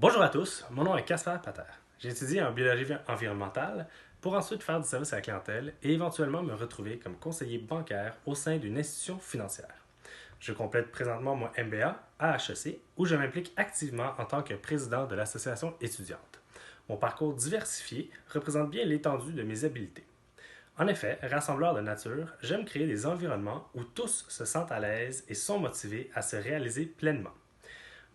Bonjour à tous, mon nom est Casper Pater. J'ai étudié en biologie environnementale pour ensuite faire du service à la clientèle et éventuellement me retrouver comme conseiller bancaire au sein d'une institution financière. Je complète présentement mon MBA à HEC où je m'implique activement en tant que président de l'association étudiante. Mon parcours diversifié représente bien l'étendue de mes habiletés. En effet, rassembleur de nature, j'aime créer des environnements où tous se sentent à l'aise et sont motivés à se réaliser pleinement.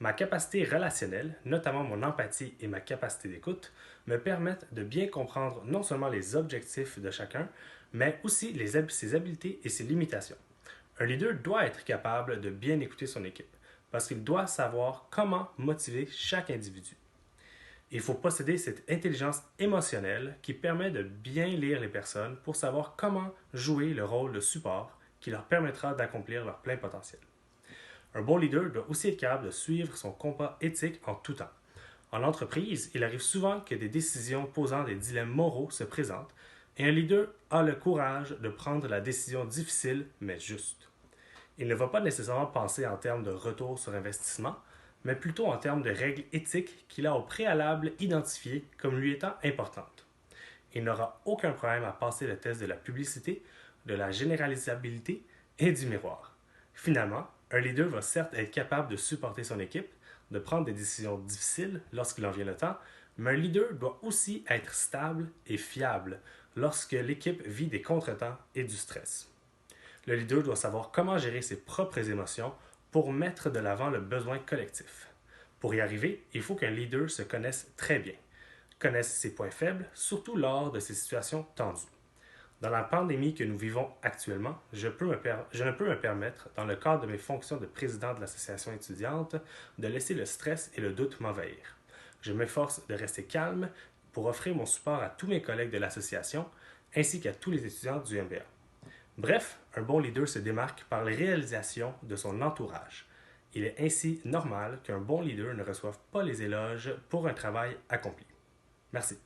Ma capacité relationnelle, notamment mon empathie et ma capacité d'écoute, me permettent de bien comprendre non seulement les objectifs de chacun, mais aussi ses habiletés et ses limitations. Un leader doit être capable de bien écouter son équipe, parce qu'il doit savoir comment motiver chaque individu. Il faut posséder cette intelligence émotionnelle qui permet de bien lire les personnes pour savoir comment jouer le rôle de support qui leur permettra d'accomplir leur plein potentiel. Un bon leader doit aussi être capable de suivre son combat éthique en tout temps. En entreprise, il arrive souvent que des décisions posant des dilemmes moraux se présentent et un leader a le courage de prendre la décision difficile mais juste. Il ne va pas nécessairement penser en termes de retour sur investissement, mais plutôt en termes de règles éthiques qu'il a au préalable identifiées comme lui étant importantes. Il n'aura aucun problème à passer le test de la publicité, de la généralisabilité et du miroir. Finalement, un leader va certes être capable de supporter son équipe, de prendre des décisions difficiles lorsqu'il en vient le temps, mais un leader doit aussi être stable et fiable lorsque l'équipe vit des contretemps et du stress. Le leader doit savoir comment gérer ses propres émotions pour mettre de l'avant le besoin collectif. Pour y arriver, il faut qu'un leader se connaisse très bien, connaisse ses points faibles, surtout lors de ces situations tendues. Dans la pandémie que nous vivons actuellement, je ne peux me permettre, dans le cadre de mes fonctions de président de l'association étudiante, de laisser le stress et le doute m'envahir. Je m'efforce de rester calme pour offrir mon support à tous mes collègues de l'association ainsi qu'à tous les étudiants du MBA. Bref, un bon leader se démarque par les réalisations de son entourage. Il est ainsi normal qu'un bon leader ne reçoive pas les éloges pour un travail accompli. Merci.